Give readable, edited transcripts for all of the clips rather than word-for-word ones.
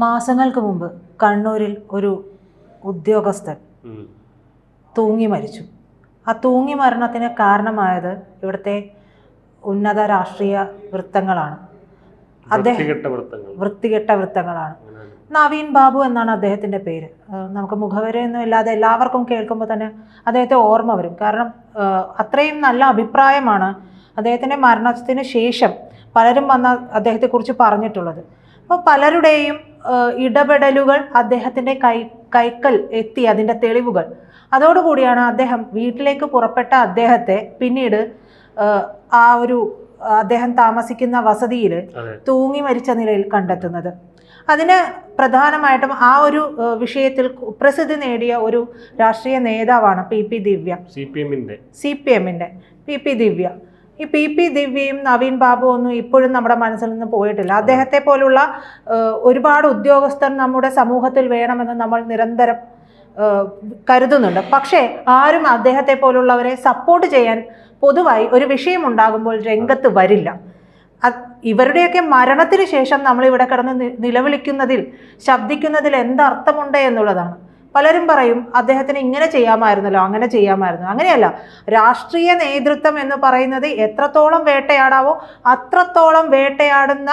മാസങ്ങൾക്ക് മുമ്പ് കണ്ണൂരിൽ ഒരു ഉദ്യോഗസ്ഥൻ തൂങ്ങി മരിച്ചു. ആ തൂങ്ങി മരണത്തിന് കാരണമായത് ഇവിടുത്തെ ഉന്നത രാഷ്ട്രീയ വൃത്തങ്ങളാണ്. വൃത്തികെട്ട വൃത്തങ്ങളാണ്. നവീൻ ബാബു എന്നാണ് അദ്ദേഹത്തിൻ്റെ പേര്. നമുക്ക് മുഖവരയൊന്നും ഇല്ലാതെ എല്ലാവർക്കും കേൾക്കുമ്പോൾ തന്നെ അദ്ദേഹത്തെ ഓർമ്മ വരും. കാരണം അത്രയും നല്ല അഭിപ്രായമാണ് അദ്ദേഹത്തിൻ്റെ മരണത്തിന് ശേഷം പലരും വന്ന് അദ്ദേഹത്തെക്കുറിച്ച് പറഞ്ഞിട്ടുള്ളത്. അപ്പോൾ പലരുടെയും ഇടപെടലുകൾ അദ്ദേഹത്തിൻ്റെ കൈക്കൽ എത്തി, അതിൻ്റെ തെളിവുകൾ. അതോടുകൂടിയാണ് അദ്ദേഹം വീട്ടിലേക്ക് പുറപ്പെട്ട അദ്ദേഹത്തെ പിന്നീട് അദ്ദേഹം താമസിക്കുന്ന വസതിയിൽ തൂങ്ങി മരിച്ച നിലയിൽ കണ്ടെത്തുന്നത്. അതിന് പ്രധാനമായിട്ടും ആ ഒരു വിഷയത്തിൽ പ്രസിദ്ധി നേടിയ ഒരു രാഷ്ട്രീയ നേതാവാണ് PP ദിവ്യ, CPM-ന്റെ PP ദിവ്യ. ഈ PP ദിവ്യയും നവീൻ ബാബു ഒന്നും ഇപ്പോഴും നമ്മുടെ മനസ്സിൽ നിന്ന് പോയിട്ടില്ല. അദ്ദേഹത്തെ പോലുള്ള ഒരുപാട് ഉദ്യോഗസ്ഥർ നമ്മുടെ സമൂഹത്തിൽ വേണമെന്ന് നമ്മൾ നിരന്തരം കരുതുന്നുണ്ട്. പക്ഷേ ആരും അദ്ദേഹത്തെ പോലുള്ളവരെ സപ്പോർട്ട് ചെയ്യാൻ പൊതുവായി ഒരു വിഷയം ഉണ്ടാകുമ്പോൾ രംഗത്ത് വരില്ല. ഇവരുടെയൊക്കെ മരണത്തിന് ശേഷം നമ്മളിവിടെ കിടന്ന് നിലവിളിക്കുന്നതിൽ, ശബ്ദിക്കുന്നതിൽ എന്തർത്ഥമുണ്ട് എന്നുള്ളതാണ്. പലരും പറയും അദ്ദേഹത്തിന് ഇങ്ങനെ ചെയ്യാമായിരുന്നല്ലോ, അങ്ങനെ ചെയ്യാമായിരുന്നു. അങ്ങനെയല്ല. രാഷ്ട്രീയ നേതൃത്വം എന്ന് പറയുന്നത് എത്രത്തോളം വേട്ടയാടാവോ അത്രത്തോളം വേട്ടയാടുന്ന,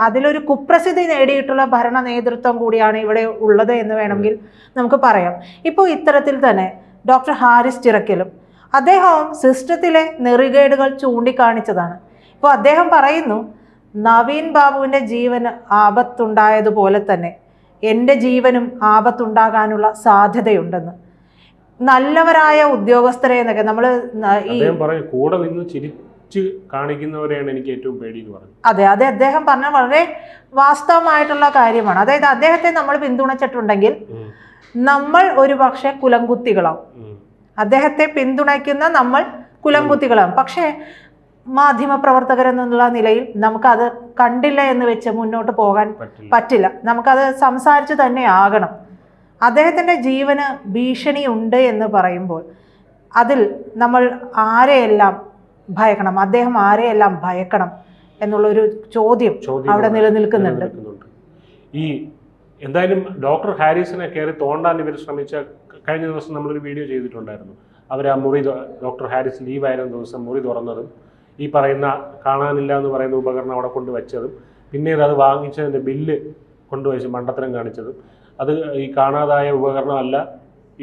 അതിലൊരു കുപ്രസിദ്ധി നേടിയിട്ടുള്ള ഭരണ നേതൃത്വം കൂടിയാണ് ഇവിടെ ഉള്ളത് എന്ന് വേണമെങ്കിൽ നമുക്ക് പറയാം. ഇപ്പോൾ ഇത്തരത്തിൽ തന്നെ ഡോക്ടർ ഹാരിസ് ചിറക്കലും അദ്ദേഹവും സിസ്റ്റത്തിലെ നെറികേടുകൾ ചൂണ്ടിക്കാണിച്ചതാണ്. ഇപ്പോൾ അദ്ദേഹം പറയുന്നു, നവീൻ ബാബുവിൻ്റെ ജീവന് ആപത്തുണ്ടായതുപോലെ തന്നെ എൻ്റെ ജീവനും ആപത്തുണ്ടാകാനുള്ള സാധ്യതയുണ്ടെന്ന്. നല്ലവരായ ഉദ്യോഗസ്ഥരെ എന്നൊക്കെ നമ്മൾ കൂടെ നിന്ന് ചിരിച്ച് കാണിക്കുന്നവരെയാണ് എനിക്ക് ഏറ്റവും പേടി എന്ന് പറഞ്ഞു. അതെ, അദ്ദേഹം പറഞ്ഞ വളരെ വാസ്തവമായിട്ടുള്ള കാര്യമാണ്. അതായത് അദ്ദേഹത്തെ നമ്മൾ പിന്തുണച്ചിട്ടുണ്ടെങ്കിൽ നമ്മൾ ഒരു പക്ഷേ കുലംകുത്തികളാവും. അദ്ദേഹത്തെ പിന്തുണയ്ക്കുന്ന നമ്മൾ കുലംകുത്തികളാവും. പക്ഷേ മാധ്യമപ്രവർത്തകരെന്നുള്ള നിലയിൽ നമുക്കത് കണ്ടില്ല എന്ന് വെച്ച് മുന്നോട്ട് പോകാൻ പറ്റില്ല. നമുക്കത് സംസാരിച്ച് തന്നെ ആകണം. അദ്ദേഹത്തിൻ്റെ ജീവന് ഭീഷണിയുണ്ട് എന്ന് പറയുമ്പോൾ അതിൽ നമ്മൾ ആരെയെല്ലാം ഭയക്കണം, അദ്ദേഹം ആരെയെല്ലാം ഭയക്കണം എന്നുള്ളൊരു ചോദ്യം അവിടെ നിലനിൽക്കുന്നുണ്ട്. ഈ എന്തായാലും ഡോക്ടർ ഹാരിസിനെ കയറി തോണ്ടാൻ ഇവർ ശ്രമിച്ച കഴിഞ്ഞ ദിവസം നമ്മളൊരു വീഡിയോ ചെയ്തിട്ടുണ്ടായിരുന്നു. അവർ ആ മുറി, ഡോക്ടർ ഹാരിസ് ലീവായിരുന്ന ദിവസം മുറി തുറന്നതും ഈ പറയുന്ന കാണാനില്ല എന്ന് പറയുന്ന ഉപകരണം അവിടെ കൊണ്ടുവച്ചതും പിന്നീട് അത് വാങ്ങിച്ചതിൻ്റെ ബില്ല് കൊണ്ടുവച്ച് മണ്ടത്തരം കാണിച്ചതും, അത് ഈ കാണാതായ ഉപകരണമല്ല,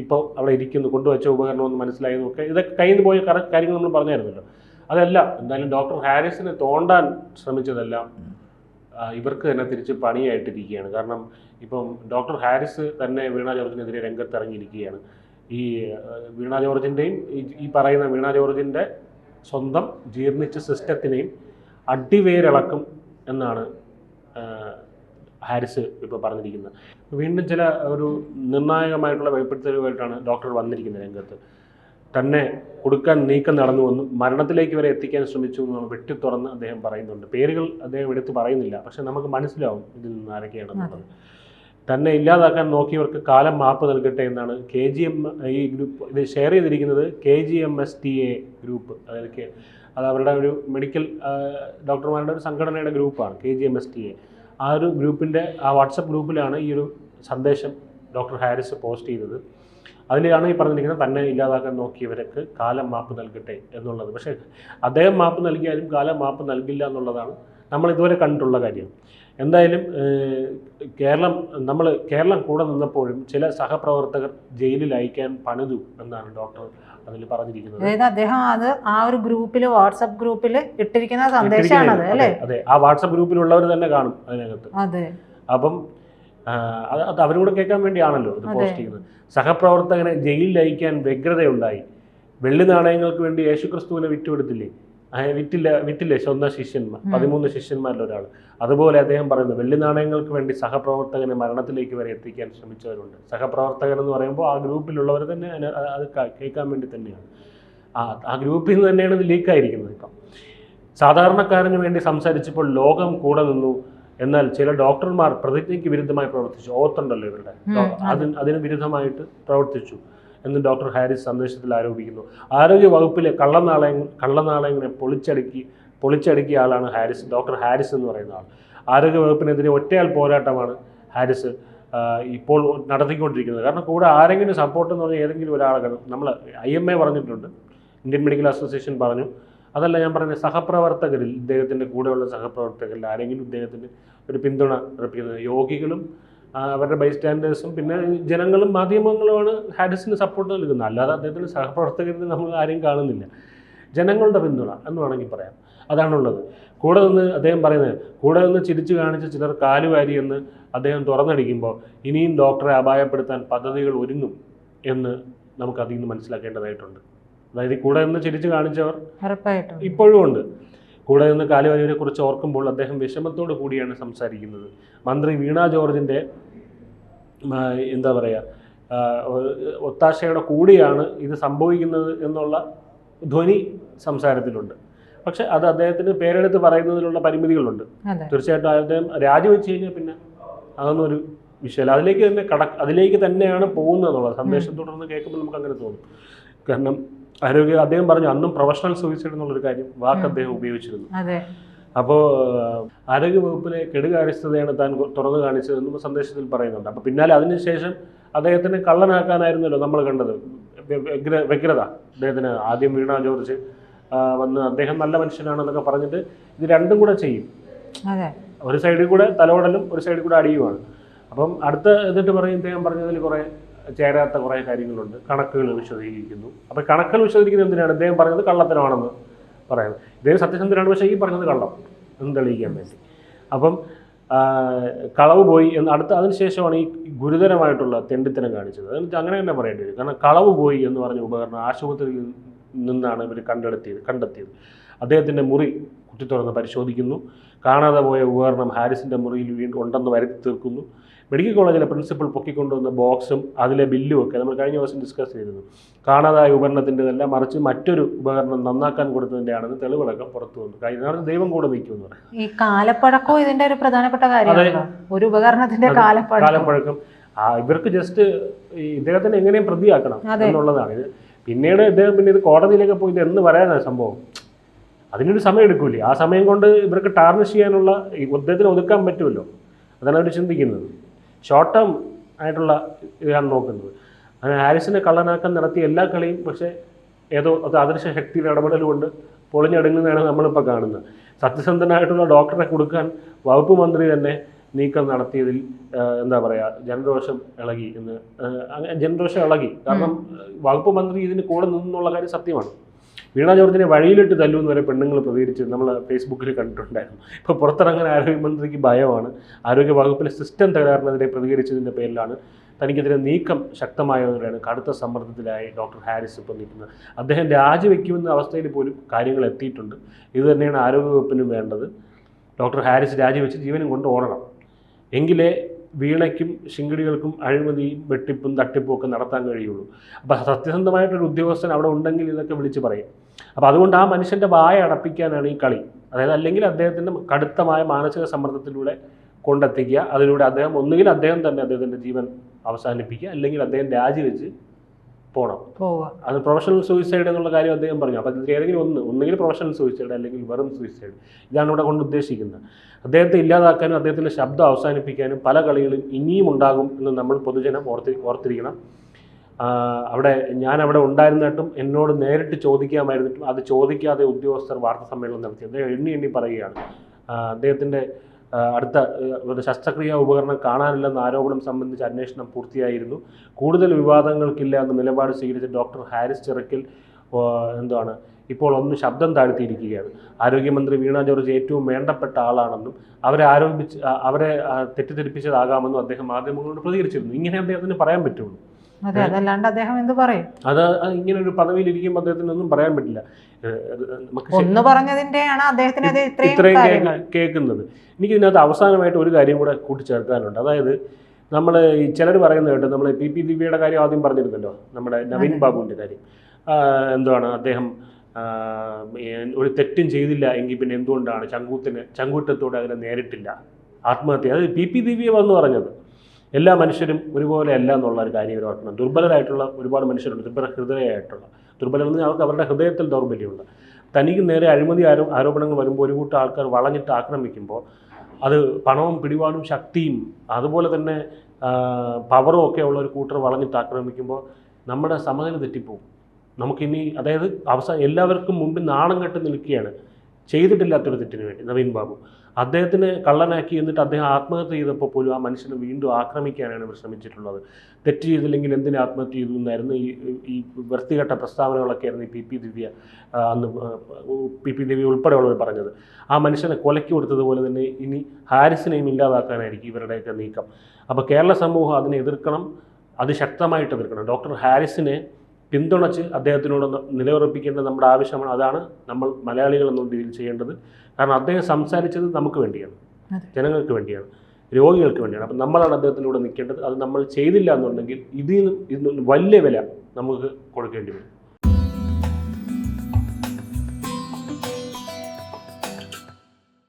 ഇപ്പോൾ അവിടെ കൊണ്ടുവച്ച ഉപകരണം എന്ന് മനസ്സിലായതും ഒക്കെ ഇതൊക്കെ കയ്യിൽ നിന്ന് പോയ കാര്യങ്ങൾ നമ്മൾ പറഞ്ഞായിരുന്നല്ലോ. അതെല്ലാം എന്തായാലും ഡോക്ടർ ഹാരിസിനെ തോണ്ടാൻ ശ്രമിച്ചതെല്ലാം ഇവർക്ക് തന്നെ തിരിച്ച് പണിയായിട്ടിരിക്കുകയാണ്. കാരണം ഇപ്പം ഡോക്ടർ ഹാരിസ് തന്നെ വീണ ജോർജിനെതിരെ രംഗത്തിറങ്ങിയിരിക്കുകയാണ്. ഈ വീണ ജോർജിൻ്റെയും ഈ പറയുന്ന വീണ ജോർജിൻ്റെ സ്വന്തം ജീർണിച്ച സിസ്റ്റത്തിനെയും അടിവേരിളക്കും എന്നാണ് ഹാരിസ് ഇപ്പോൾ പറഞ്ഞിരിക്കുന്നത്. വീണ്ടും ചില ഒരു നിർണായകമായിട്ടുള്ള വെളിപ്പെടുത്തലുമായിട്ടാണ് ഡോക്ടർ വന്നിരിക്കുന്നത് രംഗത്ത്. തന്നെ കൊടുക്കാൻ നീക്കം നടന്നുവെന്നും മരണത്തിലേക്ക് വരെ എത്തിക്കാൻ ശ്രമിച്ചു എന്നും വെട്ടി തുറന്ന് അദ്ദേഹം പറയുന്നുണ്ട്. പേരുകൾ അദ്ദേഹം എടുത്ത് പറയുന്നില്ല, പക്ഷെ നമുക്ക് മനസ്സിലാവും ഇതിൽ നിന്ന് ആരൊക്കെയാണെന്നുള്ളത്. തന്നെ ഇല്ലാതാക്കാൻ നോക്കിയവർക്ക് കാലം മാപ്പ് നൽകട്ടെ എന്നാണ് KGM ഈ ഗ്രൂപ്പ് ഇത് ഷെയർ ചെയ്തിരിക്കുന്നത്. KGMSTA ഗ്രൂപ്പ്, അതായത് അത് അവരുടെ ഒരു മെഡിക്കൽ ഡോക്ടർമാരുടെ ഒരു സംഘടനയുടെ ഗ്രൂപ്പാണ് KGMSTA. ആ ഒരു ഗ്രൂപ്പിൻ്റെ വാട്സപ്പ് ഗ്രൂപ്പിലാണ് ഈ ഒരു സന്ദേശം ഡോക്ടർ ഹാരിസ് പോസ്റ്റ് ചെയ്തത്. അതിലാണ് ഈ പറഞ്ഞിരിക്കുന്നത് തന്നെ ഇല്ലാതാക്കാൻ നോക്കിയവർക്ക് കാലം മാപ്പ് നൽകട്ടെ എന്നുള്ളത്. പക്ഷേ അദ്ദേഹം മാപ്പ് നൽകിയാലും കാലം മാപ്പ് നൽകില്ല എന്നുള്ളതാണ് നമ്മൾ ഇതുവരെ കണ്ടിട്ടുള്ള കാര്യം. എന്തായാലും കേരളം കൂടെ നിന്നപ്പോഴും ചില സഹപ്രവർത്തകർ ജയിലിൽ അയക്കാൻ പണിതു എന്നാണ് ഡോക്ടർ അതിൽ പറഞ്ഞിരിക്കുന്നത്. അതായത് അദ്ദേഹം ആ ഒരു ഗ്രൂപ്പിൽ, വാട്സപ്പ് ഗ്രൂപ്പിൽ ഇട്ടിരിക്കുന്ന സന്ദേശമാണ് അല്ലേ? അതെ, ആ വാട്സപ്പ് ഗ്രൂപ്പിലുള്ളവർ തന്നെ കാണും അതിനകത്ത്. അതെ, അപ്പം അത് അവരോട് കേൾക്കാൻ വേണ്ടിയാണല്ലോ ഇത് പോസ്റ്റ് ചെയ്യുന്നത്. സഹപ്രവർത്തകനെ ജയിലിൽ അയക്കാൻ വ്യഗ്രതയുണ്ടായി. വെള്ളി നാണയങ്ങൾക്ക് വേണ്ടി യേശുക്രിസ്തുവിനെ വിറ്റില്ലേ സ്വന്തം ശിഷ്യന്മാർ, 13 ശിഷ്യന്മാരിൽ ഒരാൾ. അതുപോലെ അദ്ദേഹം പറയുന്നു, വെള്ളി നാണയങ്ങൾക്ക് വേണ്ടി സഹപ്രവർത്തകനെ മരണത്തിലേക്ക് വരെ എത്തിക്കാൻ ശ്രമിച്ചവരുണ്ട്. സഹപ്രവർത്തകൻ എന്ന് പറയുമ്പോൾ ആ ഗ്രൂപ്പിലുള്ളവർ തന്നെ അത് കേൾക്കാൻ വേണ്ടി തന്നെയാണ്. ആ ഗ്രൂപ്പിൽ നിന്ന് തന്നെയാണ് ഇത് ലീക്കായിരിക്കുന്നത്. ഇപ്പം സാധാരണക്കാരന് വേണ്ടി സംസാരിച്ചപ്പോൾ ലോകം കൂടെ നിന്നു, എന്നാൽ ചില ഡോക്ടർമാർ പ്രതിജ്ഞയ്ക്ക് വിരുദ്ധമായി പ്രവർത്തിച്ചു. ഓത്തുണ്ടല്ലോ ഇവരുടെ, അതിന് വിരുദ്ധമായിട്ട് പ്രവർത്തിച്ചു എന്ന് ഡോക്ടർ ഹാരിസ് സന്ദേശത്തിൽ ആരോപിക്കുന്നു. ആരോഗ്യ വകുപ്പിലെ കള്ളനാണയങ്ങളെ പൊളിച്ചടുക്കിയ ആളാണ് ഡോക്ടർ ഹാരിസ് എന്ന് പറയുന്ന ആൾ. ആരോഗ്യവകുപ്പിനെതിരെ ഒറ്റയാൾ പോരാട്ടമാണ് ഹാരിസ് ഇപ്പോൾ നടത്തിക്കൊണ്ടിരിക്കുന്നത്. കാരണം കൂടെ ആരെങ്കിലും സപ്പോർട്ട് എന്ന് പറഞ്ഞാൽ ഏതെങ്കിലും ഒരാളെ നമ്മൾ IMA പറഞ്ഞിട്ടുണ്ട്, ഇന്ത്യൻ മെഡിക്കൽ അസോസിയേഷൻ പറഞ്ഞു. അതല്ല ഞാൻ പറഞ്ഞ സഹപ്രവർത്തകരിൽ, ഇദ്ദേഹത്തിൻ്റെ കൂടെയുള്ള സഹപ്രവർത്തകരിൽ ആരെങ്കിലും ഇദ്ദേഹത്തിന് ഒരു പിന്തുണ അർപ്പിക്കുന്നത്. യോഗികളും അവരുടെ ബൈസ്റ്റാൻഡേഴ്സും പിന്നെ ജനങ്ങളും മാധ്യമങ്ങളുമാണ് ഹാരിസിന് സപ്പോർട്ട് നൽകുന്നത്. അല്ലാതെ അദ്ദേഹത്തിൻ്റെ സഹപ്രവർത്തകരിൽ നമ്മൾ ആരെയും കാണുന്നില്ല. ജനങ്ങളുടെ പിന്തുണ എന്ന് വേണമെങ്കിൽ പറയാം, അതാണുള്ളത്. കൂടെ നിന്ന് അദ്ദേഹം പറയുന്നത്, കൂടെ നിന്ന് ചിരിച്ചു കാണിച്ച് ചിലർ കാലുവാരി എന്ന് അദ്ദേഹം തുറന്നടിക്കുമ്പോൾ ഇനിയും ഡോക്ടറെ അപായപ്പെടുത്താൻ പദ്ധതികൾ ഒരുങ്ങും എന്ന് നമുക്ക് അതിൽ നിന്ന് മനസ്സിലാക്കേണ്ടതായിട്ടുണ്ട്. അതായത് കൂടെ നിന്ന് ചിരിച്ചു കാണിച്ചവർ ഇപ്പോഴും ഉണ്ട്. കൂടെ നിന്ന് കാലുവാരിയെ കുറിച്ച് ഓർക്കുമ്പോൾ അദ്ദേഹം വിഷമത്തോടു കൂടിയാണ് സംസാരിക്കുന്നത്. മന്ത്രി വീണ ജോർജിൻ്റെ എന്താ പറയുക, ഒത്താശയുടെ കൂടിയാണ് ഇത് സംഭവിക്കുന്നത് എന്നുള്ള ധ്വനി സംസാരത്തിലുണ്ട്. പക്ഷെ അത് അദ്ദേഹത്തിന് പേരെടുത്ത് പറയുന്നതിലുള്ള പരിമിതികളുണ്ട്. തീർച്ചയായിട്ടും അദ്ദേഹം രാജിവെച്ച് കഴിഞ്ഞാൽ പിന്നെ അതൊന്നും ഒരു വിഷയമല്ല. അതിലേക്ക് തന്നെയാണ് പോകുന്നത് എന്നുള്ളത് സന്ദേശം തുടർന്ന് കേൾക്കുമ്പോൾ നമുക്ക് അങ്ങനെ തോന്നും. കാരണം അദ്ദേഹം പറഞ്ഞു അന്നും പ്രൊഫഷണൽ സൂയിസൈഡ് എന്നുള്ളൊരു കാര്യം വാക്ക് അദ്ദേഹം ഉപയോഗിച്ചിരുന്നു. അപ്പോൾ ആരോഗ്യവകുപ്പിലെ കെടുകാര്യസ്ഥതയാണ് താൻ തുറന്നു കാണിച്ചതെന്നും സന്ദേശത്തിൽ പറയുന്നുണ്ട്. അപ്പോൾ പിന്നാലെ അതിനുശേഷം അദ്ദേഹത്തിന് കള്ളനാക്കാനായിരുന്നല്ലോ നമ്മൾ കണ്ടത്, വ്യഗ്രത. അദ്ദേഹത്തിന് ആദ്യം വീണ ജോർജ് വന്ന് അദ്ദേഹം നല്ല മനുഷ്യനാണെന്നൊക്കെ പറഞ്ഞിട്ട് ഇത് രണ്ടും കൂടെ ചെയ്യും. ഒരു സൈഡിൽ കൂടെ തലോടലും ഒരു സൈഡിൽ കൂടെ അടിയുമാണ്. അപ്പം അടുത്ത എന്നിട്ട് പറയും ഇദ്ദേഹം പറഞ്ഞതിൽ കുറേ ചേരാത്ത കുറേ കാര്യങ്ങളുണ്ട്, കണക്കുകൾ വിശദീകരിക്കുന്നു. അപ്പോൾ കണക്കുകൾ വിശദീകരിക്കുന്നത് എന്തിനാണ്? ഇദ്ദേഹം പറഞ്ഞത് കള്ളത്തരമാണെന്ന് പറയുന്നത്. ഇദ്ദേഹം സത്യസന്ധനാണ്, പക്ഷേ ഈ പറഞ്ഞത് കള്ളം എന്ന് തെളിയിക്കാൻ വേണ്ടി. അപ്പം കളവ് പോയി എന്ന് അതിനുശേഷമാണ് ഈ ഗുരുതരമായിട്ടുള്ള തെണ്ടിത്തരം കാണിച്ചത്. അങ്ങനെ തന്നെ പറയേണ്ടി വരും. കാരണം കളവ് പോയി എന്ന് പറഞ്ഞ ഉപകരണം ആശുപത്രിയിൽ നിന്നാണ് ഇവർ കണ്ടെത്തിയത്. അദ്ദേഹത്തിൻ്റെ മുറി കുത്തി തുറന്ന് പരിശോധിക്കുന്നു. കാണാതെ പോയ ഉപകരണം ഹാരിസിൻ്റെ മുറിയിൽ വീണ്ടും ഉണ്ടെന്ന് വരുത്തി തീർക്കുന്നു. മെഡിക്കൽ കോളേജിലെ പ്രിൻസിപ്പൽ പൊക്കിക്കൊണ്ടുവന്ന ബോക്സും അതിലെ ബില്ലും ഒക്കെ നമ്മൾ കഴിഞ്ഞ ദിവസം ഡിസ്കസ് ചെയ്തിരുന്നു. കാണാതായ ഉപകരണത്തിൻ്റെതല്ല, മറിച്ച് മറ്റൊരു ഉപകരണം നന്നാക്കാൻ കൊടുത്തതിൻ്റെ ആണെന്ന് തെളിവടക്കം പുറത്തു വന്നു. കാരണം ദൈവം കൂടെ നിൽക്കുമെന്ന് പറയാം. ഈ കാലപ്പഴക്കവും ഇതിൻ്റെ ഒരു പ്രധാനപ്പെട്ട കാര്യമാണ്. ഒരു ഉപകരണത്തിന്റെ കാലപ്പഴക്കം ഇവർക്ക് ജസ്റ്റ് ഇദ്ദേഹത്തിന് എങ്ങനെയും പ്രതിയാക്കണം എന്നുള്ളതാണ് ഇത്. പിന്നീട് ഇദ്ദേഹം ഇത് കോടതിയിലേക്ക് പോയി ഇത് എന്ന് പറയാനാണ് സംഭവം. അതിനൊരു സമയം എടുക്കൂലേ? ആ സമയം കൊണ്ട് ഇവർക്ക് ടാർണിഷ് ചെയ്യാനുള്ള അദ്ദേഹത്തിന് ഒതുക്കാൻ പറ്റുമല്ലോ. അതാണ് അവർ ചിന്തിക്കുന്നത്. ഷോർട്ട് ടേം ആയിട്ടുള്ള ഇതാണ് നോക്കുന്നത്. അങ്ങനെ ഹാരിസിനെ കള്ളനാക്കാൻ നടത്തിയ എല്ലാ കളിയും പക്ഷേ ഏതോ അദൃശ്യ ശക്തിയുടെ ഇടപെടൽ കൊണ്ട് പൊളിഞ്ഞടുങ്ങുന്നതാണ് നമ്മളിപ്പോൾ കാണുന്നത്. സത്യസന്ധനായിട്ടുള്ള ഡോക്ടറെ കൊടുക്കാൻ വകുപ്പ് മന്ത്രി തന്നെ നീക്കം നടത്തിയതിൽ എന്താ പറയുക, ജനരോഷം ഇളകി. കാരണം വകുപ്പ് മന്ത്രി ഇതിന് കൂടെ നിന്നുള്ള കാര്യം സത്യമാണ്. വീണ ജോർജിനെ വഴിയിലിട്ട് തല്ലുമെന്ന് വരെ പെണ്ണുങ്ങൾ പ്രതികരിച്ച് നമ്മൾ ഫേസ്ബുക്കിൽ കണ്ടിട്ടുണ്ടായിരുന്നു. ഇപ്പോൾ പുറത്തിറങ്ങാൻ ആരോഗ്യമന്ത്രിക്ക് ഭയമാണ്. ആരോഗ്യ വകുപ്പിലെ സിസ്റ്റം തകരാറിനെതിരെ പ്രതികരിച്ചതിൻ്റെ പേരിലാണ് തനിക്കെതിരെ നീക്കം ശക്തമായവരാണ്. കടുത്ത സമ്മർദ്ദത്തിലായി ഡോക്ടർ ഹാരിസ് ഇപ്പോൾ നിൽക്കുന്നത്. അദ്ദേഹം രാജിവെക്കുമെന്ന അവസ്ഥയിൽ പോലും കാര്യങ്ങൾ എത്തിയിട്ടുണ്ട്. ഇത് തന്നെയാണ് ആരോഗ്യവകുപ്പിനും വേണ്ടത്. ഡോക്ടർ ഹാരിസ് രാജിവെച്ച് ജീവനും കൊണ്ട് ഓടണം. എങ്കിലേ വീണയ്ക്കും ശിങ്കിടികൾക്കും അഴിമതിയും വെട്ടിപ്പും തട്ടിപ്പും ഒക്കെ നടത്താൻ കഴിയുള്ളൂ. അപ്പോൾ സത്യസന്ധമായിട്ടൊരു ഉദ്യോഗസ്ഥൻ അവിടെ ഉണ്ടെങ്കിൽ ഇതൊക്കെ വിളിച്ച് പറയും. അപ്പോൾ അതുകൊണ്ട് ആ മനുഷ്യൻ്റെ വായ അടപ്പിക്കാനാണ് ഈ കളി. അതായത് അല്ലെങ്കിൽ അദ്ദേഹത്തിൻ്റെ കടുത്തമായ മാനസിക സമ്മർദ്ദത്തിലൂടെ കൊണ്ടെത്തിക്കുക. അതിലൂടെ ഒന്നുകിൽ അദ്ദേഹം തന്നെ അദ്ദേഹത്തിൻ്റെ ജീവൻ അവസാനിപ്പിക്കുക, അല്ലെങ്കിൽ അദ്ദേഹം രാജിവെച്ച് പോകണം. അത് പ്രൊഫഷണൽ സൂയിസൈഡ് എന്നുള്ള കാര്യം അദ്ദേഹം പറഞ്ഞു. അപ്പോൾ ഇതിൽ ഏതെങ്കിലും ഒന്നുകിൽ പ്രൊഫഷണൽ സൂയിസൈഡ് അല്ലെങ്കിൽ വെറും സൂയിസൈഡ്. ഇതാണ് ഇവിടെ കൊണ്ട് ഉദ്ദേശിക്കുന്നത്. അദ്ദേഹത്തെ ഇല്ലാതാക്കാനും അദ്ദേഹത്തിൻ്റെ ശബ്ദം അവസാനിപ്പിക്കാനും പല കളികളും ഇനിയും ഉണ്ടാകും എന്ന് നമ്മൾ പൊതുജനം ഓർത്തിരിക്കണം. ഞാനവിടെ ഉണ്ടായിരുന്നിട്ടും എന്നോട് നേരിട്ട് ചോദിക്കാമായിരുന്നിട്ടും അത് ചോദിക്കാതെ ഉദ്യോഗസ്ഥർ വാർത്താ സമ്മേളനം നടത്തി. അദ്ദേഹം എണ്ണി പറയുകയാണ് അദ്ദേഹത്തിൻ്റെ അടുത്ത ഒരു ശസ്ത്രക്രിയാ ഉപകരണം കാണാനില്ലെന്ന ആരോപണം സംബന്ധിച്ച് അന്വേഷണം പൂർത്തിയായിരുന്നു. കൂടുതൽ വിവാദങ്ങൾക്കില്ല എന്ന നിലപാട് സ്വീകരിച്ച ഡോക്ടർ ഹാരിസ് ചിറക്കൽ ഇപ്പോൾ ഒന്ന് ശബ്ദം താഴ്ത്തിയിരിക്കുകയാണ്. ആരോഗ്യമന്ത്രി വീണ ജോർജ് ഏറ്റവും വേണ്ടപ്പെട്ട ആളാണെന്നും അവരെ തെറ്റിദ്ധരിപ്പിച്ചതാകാമെന്നും അദ്ദേഹം മാധ്യമങ്ങളോട് പ്രതികരിച്ചിരുന്നു. ഇങ്ങനെ അദ്ദേഹത്തിന് പറയാൻ പറ്റുള്ളൂ. അതല്ലാണ്ട് അദ്ദേഹം എന്ത് പറയും? അത് ഇങ്ങനെ ഒരു പദവിയിൽ ഇരിക്കുമ്പോൾ അദ്ദേഹത്തിന് ഒന്നും പറയാൻ പറ്റില്ല. ഇത്രയും കേൾക്കുന്നത്. എനിക്ക് ഇതിനകത്ത് അവസാനമായിട്ട് ഒരു കാര്യം കൂടെ കൂട്ടിച്ചേർക്കാനുണ്ട്. അതായത് നമ്മൾ ഈ ചിലർ പറയുന്നത് കേട്ടോ, നമ്മൾ PP ദിവ്യയുടെ കാര്യം ആദ്യം പറഞ്ഞിരുന്നല്ലോ, നമ്മുടെ നവീൻ ബാബുവിൻ്റെ കാര്യം. അദ്ദേഹം ഒരു തെറ്റും ചെയ്തില്ല എങ്കിൽ പിന്നെ എന്തുകൊണ്ടാണ് ചങ്കൂറ്റത്തോടെ അതിനെ നേരിട്ടില്ല, ആത്മഹത്യ? അത് PP ദിവ്യ വന്നു പറഞ്ഞത്. എല്ലാ മനുഷ്യരും ഒരുപോലെ അല്ല എന്നുള്ള ഒരു കാര്യം ഓർക്കണം. ദുർബലരായിട്ടുള്ള ഒരുപാട് മനുഷ്യരുണ്ട്, ഹൃദയമായിട്ടുള്ള ദുർബലമെന്ന് അവർക്ക് അവരുടെ ഹൃദയത്തിൽ ദൗർബല്യമുണ്ട്. തനിക്ക് നേരെ അഴിമതി ആരോപണങ്ങൾ വരുമ്പോൾ ഒരു കൂട്ടം ആൾക്കാർ വളഞ്ഞിട്ട് ആക്രമിക്കുമ്പോൾ അത് പണവും പിടിപാടും ശക്തിയും അതുപോലെ തന്നെ പവറും ഒക്കെ ഉള്ള ഒരു കൂട്ടർ വളഞ്ഞിട്ട് ആക്രമിക്കുമ്പോൾ നമ്മുടെ സമനില തെറ്റിപ്പോവും. നമുക്കിനി അതായത് എല്ലാവർക്കും മുമ്പിൽ നാണം കെട്ട് നിൽക്കുകയാണ് ചെയ്തിട്ടില്ലാത്തൊരു തെറ്റിന് വേണ്ടി നവീൻ ബാബു. അദ്ദേഹത്തിന് കള്ളനാക്കി എന്നിട്ട് അദ്ദേഹം ആത്മഹത്യ ചെയ്തപ്പോൾ പോലും ആ മനുഷ്യനെ വീണ്ടും ആക്രമിക്കാനാണ് ഇവർ ശ്രമിച്ചിട്ടുള്ളത്. തെറ്റ് ചെയ്തില്ലെങ്കിൽ എന്തിന് ആത്മഹത്യ ചെയ്തു എന്നായിരുന്നു ഈ വൃത്തികെട്ട പ്രസ്താവനകളൊക്കെ ആയിരുന്നു ഈ പി ദിവ്യ അന്ന് പി ദിവ്യ ഉൾപ്പെടെയുള്ളവർ പറഞ്ഞത്. ആ മനുഷ്യനെ കൊലയ്ക്ക് കൊടുത്തതുപോലെ തന്നെ ഇനി ഹാരിസിനെയും ഇല്ലാതാക്കാനായിരിക്കും ഇവരുടെയൊക്കെ നീക്കം. അപ്പോൾ കേരള സമൂഹം അതിനെ എതിർക്കണം, അതിശക്തമായിട്ട് എതിർക്കണം. ഡോക്ടർ ഹാരിസിനെ പിന്തുണച്ച് അദ്ദേഹത്തിനോട് നിലയുറപ്പിക്കേണ്ടത് നമ്മുടെ ആവശ്യമാണ്. അതാണ് നമ്മൾ മലയാളികൾ എന്നുള്ള രീതിയിൽ ചെയ്യേണ്ടത്. കാരണം അദ്ദേഹം സംസാരിച്ചത് നമുക്ക് വേണ്ടിയാണ്, ജനങ്ങൾക്ക് വേണ്ടിയാണ്, രോഗികൾക്ക് വേണ്ടിയാണ്. അപ്പം നമ്മളാണ് അദ്ദേഹത്തിലൂടെ നിൽക്കേണ്ടത്. അത് നമ്മൾ ചെയ്തില്ല എന്നുണ്ടെങ്കിൽ ഇതിൽ വലിയ വില നമുക്ക് കൊടുക്കേണ്ടി വരും.